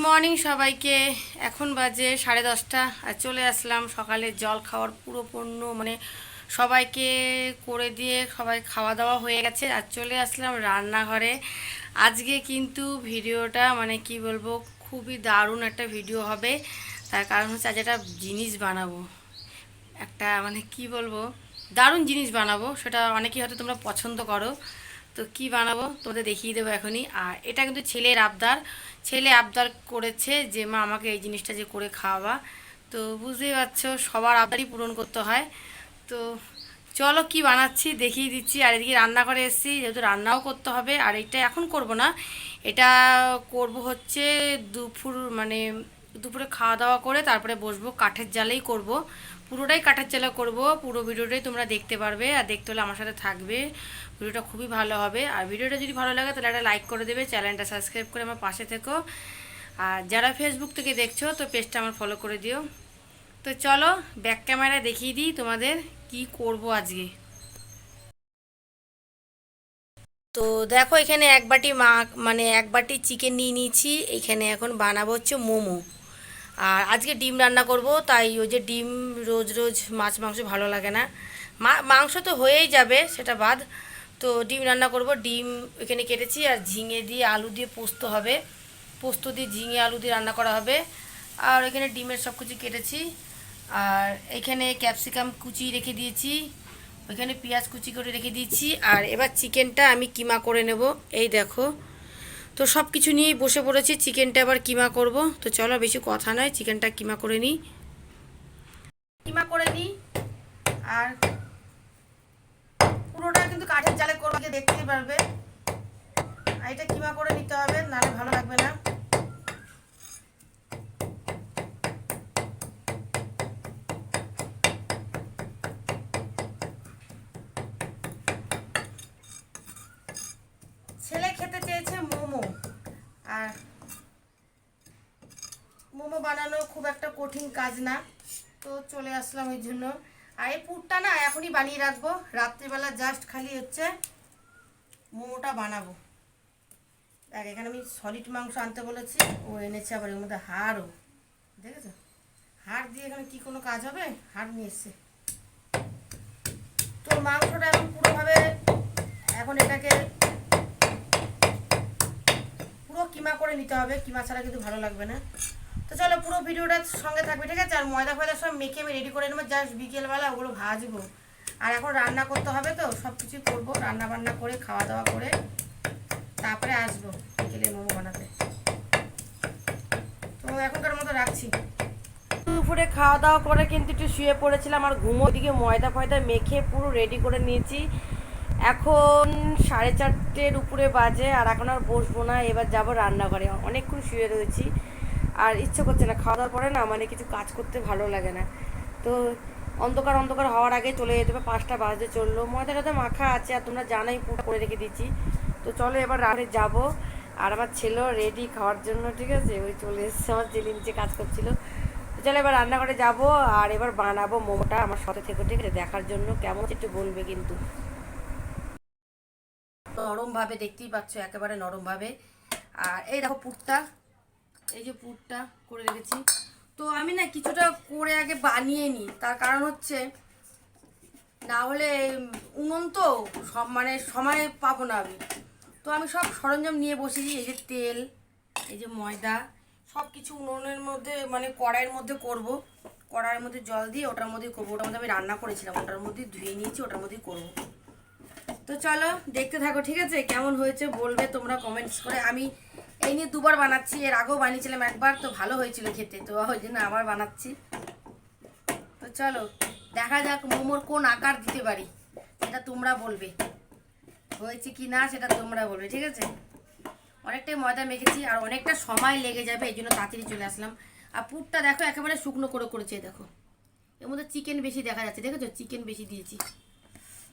Morning সবাইকে। এখন বাজে 10:30 আর চলে আসলাম সকালে জল খাওয়ার পুরো পূর্ণ সবাইকে করে দিয়ে সবাই খাওয়া দাওয়া হয়ে গেছে আর চলে আসলাম রান্নাঘরে। আজকে কিন্তু ভিডিওটা কি বলবো, খুবই দারুণ একটা ভিডিও হবে। তার কারণ হচ্ছে আজ একটা জিনিস বানাবো, একটা কি বলবো, দারুণ জিনিস বানাবো। সেটা অনেকেই হয়তো তোমরা পছন্দ করো। তো কি বানাবো তোমাদের দেখিয়ে দেবো এখনই। আর এটা কিন্তু ছেলের আবদার, ছেলে আবদার করেছে যে মা আমাকে এই জিনিসটা যে করে খাওয়াবা। তো বুঝতেই পারছো সবার আবদারই পূরণ করতে হয়। তো চলো কি বানাচ্ছি দেখিয়ে দিচ্ছি। আর এদিকে রান্না করে এসেছি, যেহেতু রান্নাও করতে হবে। আর এটা এখন করব না, এটা করব হচ্ছে দুপুর দুপুরে খাওয়া দাওয়া করে তারপরে বসবো, কাঠের জালেই করব। পুরোটাই কাঠের জালে করব, পুরো ভিডিওটাই তোমরা দেখতে পারবে। আর দেখতে হলে আমার সাথে থাকবে, ভিডিওটা খুবই ভালো হবে। আর ভিডিওটা যদি ভালো লাগে তাহলে একটা লাইক করে দেবে, চ্যানেলটা সাবস্ক্রাইব করে আমার পাশে থেকো। আর যারা ফেসবুক থেকে দেখছো তো পেজটা আমার ফলো করে দিও। তো চলো ব্যাক ক্যামেরায় দেখিয়ে দিই তোমাদের কি করব আজকে। তো দেখো এখানে এক বাটি এক বাটি চিকেন নিয়ে নিয়েছি। এখানে এখন বানাবো হচ্ছে মোমো। আর আজকে ডিম রান্না করব, তাই ওই যে ডিম রোজ রোজ মাছ মাংস ভালো লাগে না। মাংস তো হয়েই যাবে সেটা বাদ। তো ডিম রান্না করব, ডিম এখানে কেটেছি। আর ঝিঙে দিয়ে আলু দিয়ে পোস্ত হবে, পোস্ত দিয়ে ঝিঙে আলু দিয়ে রান্না করা হবে। আর এখানে ডিমের সব কিছু কেটেছি। আর এখানে ক্যাপসিকাম কুচি রেখে দিয়েছি, ওইখানে পেঁয়াজ কুচি করে রেখে দিয়েছি। আর এবার চিকেনটা আমি কিমা করে নেব, এই দেখো। তো সব কিছু নিয়েই বসে পড়েছি, চিকেনটা আবার কিমা করব। তো চলো বেশি কথা নয়, চিকেনটা কিমা করে নিই, কিমা করে নিই। আর পুরোটা কিন্তু কাঠের জালে করবে, দেখতেই পারবে। আর এটা কিমা করে নিতে হবে, নাহলে ভালো লাগবে না। ছেলে খেতে চেয়েছে মোমো, আর মোমো বানানো খুব একটা কঠিন কাজ না। তো চলে আসলাম ওই জন্য। আর এই পুরটা না এখনই বানিয়ে রাখবো, রাত্রিবেলা জাস্ট খালি হচ্ছে মোমোটা বানাবো। দেখ এখানে আমি সলিড মাংস আনতে বলেছি, ও এনেছে আবার এর মধ্যে হাড়ও, দেখেছো? হাড় দিয়ে এখানে কি কোনো কাজ হবে? হাড় নিয়ে এসছে। তো মাংসটা এখন পুরোভাবে এখন এটাকে পুরো কিমা করে নিতে হবে, কিমা ছাড়া কিন্তু ভালো লাগবে না। তো চলো পুরো ভিডিওটার সঙ্গে থাকবে, ঠিক আছে? আর ময়দা ফয়দা সব মেখে আমি রেডি করে নেবো, জাস্ট বিকেলবেলা ওগুলো ভাজবো। আর এখন রান্না করতে হবে, তো সব কিছুই করবো, রান্না বান্না করে খাওয়া দাওয়া করে তারপরে আসবো বিকেলে মোমো বানাতে। তো এখনকার মতো রাখছি। দুপুরে খাওয়া দাওয়া করে কিন্তু একটু শুয়ে পড়েছিলাম, আর ঘুমোর দিকে ময়দা ফয়দা মেখে পুরো রেডি করে নিয়েছি। এখন 4:30 উপরে বাজে, আর এখন আর বসবো না, এবার যাবো রান্নাঘরে। অনেকক্ষণ শুয়ে রয়েছি, আর ইচ্ছে করছে না, খাওয়া দাওয়ার পরে না কিছু কাজ করতে ভালো লাগে না। তো অন্ধকার অন্ধকার হওয়ার আগে চলে যেতে হবে, 5টা বাজতে চললো। ময়দা টয়দা মাখা আছে, আর তোমরা জানাই পুরো করে রেখে দিচ্ছি। তো চলো এবার রান্নায় যাবো। আর আমার ছেলেও রেডি খাওয়ার জন্য, ঠিক আছে? ওই চলে এসছে, আমার ছেলে নিচে কাজ করছিল। তো চলো এবার রান্নাঘরে যাবো, আর এবার বানাবো মোমোটা। আমার সাথে থেকে, ঠিক আছে? দেখার জন্য কেমন একটু বলবে কিন্তু। নরমভাবে দেখতেই পাচ্ছ, একেবারে নরমভাবে। আর এই দেখো পুরটা, এই যে পুরটা করে রেখেছি। তো আমি না কিছুটা করে আগে বানিয়ে নিই, তার কারণ হচ্ছে না হলে উনুন তো সব সময় পাবো না আমি। তো আমি সব সরঞ্জাম নিয়ে বসেছি, এই যে তেল, এই যে ময়দা, সব কিছু উনুনের মধ্যে কড়াইয়ের মধ্যে করব। কড়াইয়ের মধ্যে জল দিয়ে ওটার মধ্যেই করবো, ওটার মধ্যে আমি রান্না করেছিলাম, ওটার মধ্যে ধুয়ে নিয়েছি, ওটার মধ্যেই করবো। তো চলো দেখতে থাকো, ঠিক আছে? কেমন হয়েছে বলবে তোমরা কমেন্টস করে। আমি এই নিয়ে দুবার বানাচ্ছি, এর আগেও বানিয়েছিলাম একবার, তো ভালো হয়েছিল খেতে, তো ওই জন্য আবার বানাচ্ছি। তো চলো দেখা যাক মোমোর কোন আকার দিতে পারি, সেটা তোমরা বলবে, হয়েছে কি না সেটা তোমরা বলবে, ঠিক আছে? অনেকটাই ময়দা মেখেছি, আর অনেকটা সময় লেগে যাবে, এই জন্য তাড়াতাড়ি চলে আসলাম। আর পুরটা দেখো একেবারে শুকনো করে করেছে, দেখো এর মধ্যে চিকেন বেশি দেখা যাচ্ছে, দেখেছো? চিকেন বেশি দিয়েছি।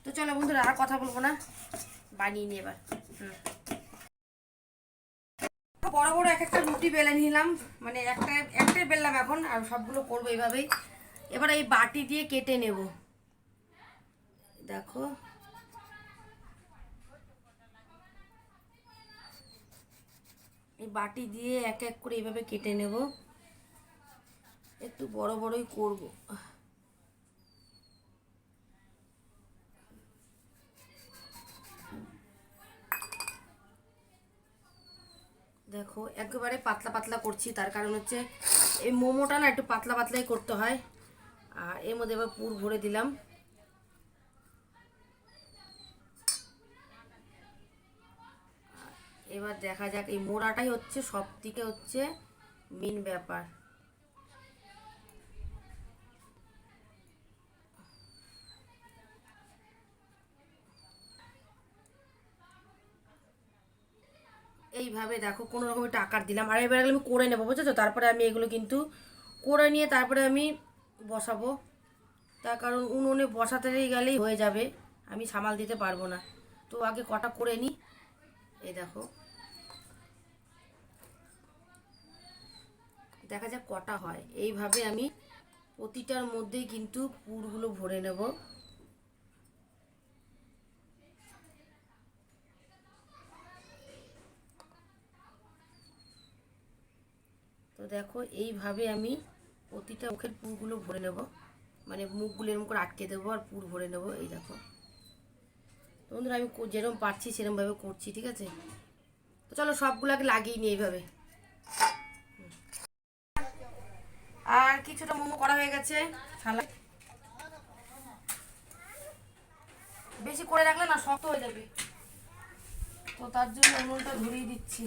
তো চলো বন্ধুরা আর কথা বলবো না, বানিয়ে নিই এবার। বড় বড় এক একটা রুটি বেলে নিলাম, একটাই বেললাম এখন, আর সবগুলো করবো এইভাবেই। এবার এই বাটি দিয়ে কেটে নেব, দেখো। এই বাটি দিয়ে এক এক করে এইভাবে কেটে নেব, একটু বড় বড়ই করব। দেখো একেবারে পাতলা পাতলা করছি, তার কারণ হচ্ছে এই মোমোটা না একটু পাতলা পাতলাই করতে হয়। আর এর মধ্যে এবার পুর ভরে দিলাম। এবার দেখা যাক, এই মোড়াটাই হচ্ছে সব থেকে হচ্ছে মেন ব্যাপার। এইভাবে দেখো কোনো রকম একটা আকার দিলাম, আর এবার আমি করে নেবো, বুঝেছো? তারপরে আমি এগুলো কিন্তু করে নিয়ে তারপরে আমি বসাবো। তার কারণ উনুনে বসাতে গেলেই হয়ে যাবে, আমি সামাল দিতে পারবো না। তো আগে কটা করে নিই। এই দেখো, দেখা যাক কটা হয়। এইভাবে আমি প্রতিটার মধ্যেই কিন্তু পুরগুলো ভরে নেব। তো দেখো এইভাবে আমি প্রতিটা মুখের পুরগুলো ভরে নেব, মানে মুখগুলো এরকম করে আটকে দেবো আর পুর ভরে নেব। এই দেখো বন্ধুরা, আমি যেরকম পারছি সেরকমভাবে করছি, ঠিক আছে? তো চলো সবগুলোকে লাগিয়ে নিই এইভাবে। আর কিছুটা মোমো করা হয়ে গেছে। বেশি করে রাখলে না শক্ত হয়ে যাবে, তো তার জন্য উনুনটা ধরিয়ে দিচ্ছি।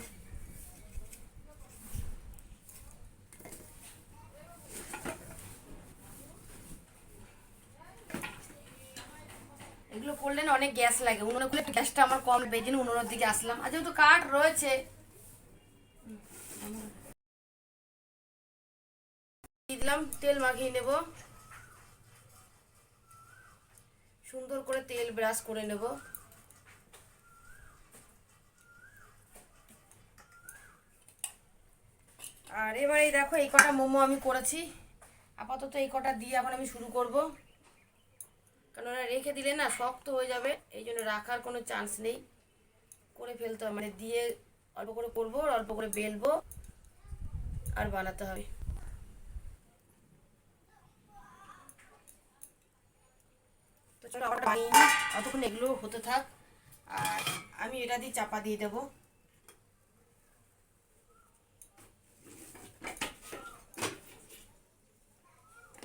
এগুলো করলে না অনেক গ্যাস লাগে, উনুনে করলে গ্যাসটা আমার কম, বেদিন উনুনের দিকে আসলাম। আর যেহেতু কাঠ রয়েছে, দিলাম তেল মাখিয়ে নেব, সুন্দর করে তেল ব্রাশ করে নেব। আর এবার এই দেখো এই কটা মোমো আমি করেছি, আপাতত এই কটা দিয়ে এখন আমি শুরু করব। কারণ ওরা রেখে দিলে না শক্ত হয়ে যাবে, এই জন্য রাখার কোনো চান্স নেই, করে ফেলতে হবে। মানে দিয়ে অল্প করে করবো, অল্প করে বেলবো আর বানাতে হবে। তো চলো আবার বানিয়ে নিই, অতক্ষণ এগুলো হতে থাক। আর আমি এটা দিয়ে চাপা দিয়ে দেবো।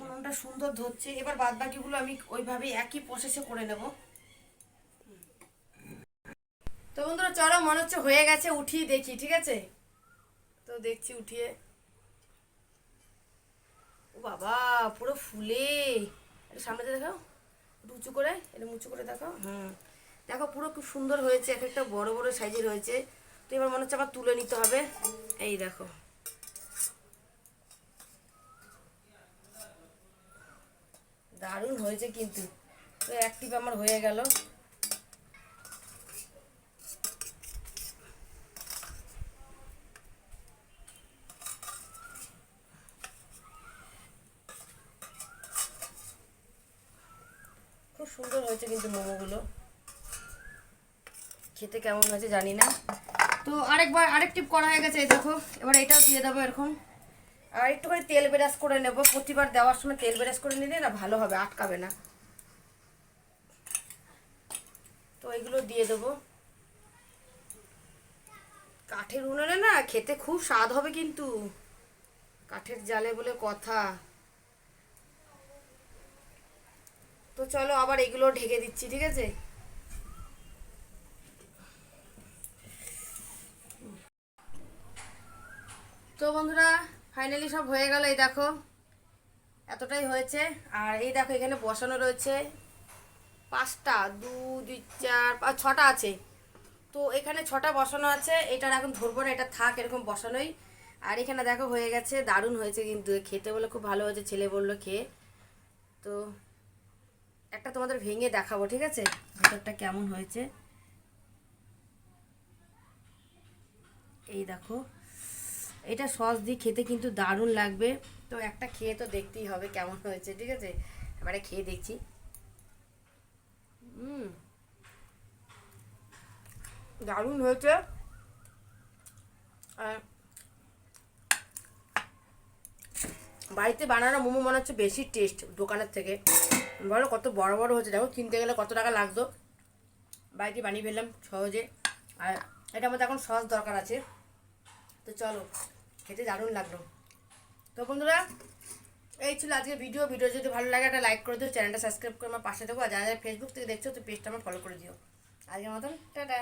উনুনটা সুন্দর ধরছে। এবার বাদ বাকিগুলো আমি ওইভাবে একই প্রসেসে করে নেব। তো বন্ধুরা চলো, মনে হচ্ছে হয়ে গেছে, উঠিয়ে দেখি, ঠিক আছে? তো দেখছি উঠিয়ে, ও বাবা পুরো ফুলে। এটা সামনে দেখাও, একটু উঁচু করে, এটা উঁচু করে দেখাও। দেখো পুরো খুব সুন্দর হয়েছে, এক একটা বড় বড় সাইজের হয়েছে। তো এবার মনে হচ্ছে আমার তুলে নিতে হবে। এই দেখো, দারুণ হয়েছে কিন্তু। তো এক টিপ আমার হয়ে গেল। খুব সুন্দর হয়েছে কিন্তু মোমোগুলো, খেতে কেমন হয়েছে জানি না। তো আরেক টিপ করা হয়ে গেছে, এই দেখো। এবার এটাও দিয়ে দেবো এরকম, আর একটু করে তেল ব্রাশ করে নেব। প্রতিবার দেওয়ার সময় তেল ব্রাশ করে নিলে না ভালো হবে, আটকাবে না। তো এগুলো দিয়ে দেবো। কাঠের উনুনে না খেতে খুব স্বাদ হবে কিন্তু, কাঠের জালে বলে কথা। তো চলো আবার এগুলো ঢেকে দিচ্ছি, ঠিক আছে? তো বন্ধুরা ফাইনালি সব হয়ে গেল, এই দেখো এতটাই হয়েছে। আর এই দেখো এখানে বসানো রয়েছে 5টা, 2 2 4 5 6টা আছে। তো এখানে 6টা বসানো আছে, এটার এখন ধরবো না, এটা থাক এরকম বসানোই। আর এখানে দেখো হয়ে গেছে, দারুণ হয়েছে কিন্তু, খেতে বলে খুব ভালো হয়েছে, ছেলে বললো খেয়ে। তো একটা তোমাদের ভেঙে দেখাবো, ঠিক আছে, ভেতরটা কেমন হয়েছে। এই দেখো, এটা সস দিয়ে খেতে কিন্তু দারুণ লাগবে। তো একটা খেয়ে তো দেখতেই হবে কেমন হয়েছে, ঠিক আছে? এবারে খেয়ে দেখছি। দারুণ হয়েছে। আর বাড়িতে বানানো মোমো মনে হচ্ছে বেশি টেস্ট দোকানের থেকে। বলো কত বড় বড় হচ্ছে, দেখো কিনতে গেলে কত টাকা লাগতো, বাড়িতে বানিয়ে ফেললাম সহজে। আর এটার মধ্যে এখন সস দরকার আছে। তো চলো, খেতে দারুণ লাগলো। তো বন্ধুরা, এই ছিল আজকে ভিডিও। যদি ভালো লাগে একটা লাইক করে দিও, চ্যানেলটা সাবস্ক্রাইব করে আমার পাশে দেবো। আর যারা যারা ফেসবুক থেকে দেখছো তো পেজটা আমার ফলো করে দিও। আজকের মতন টাটা।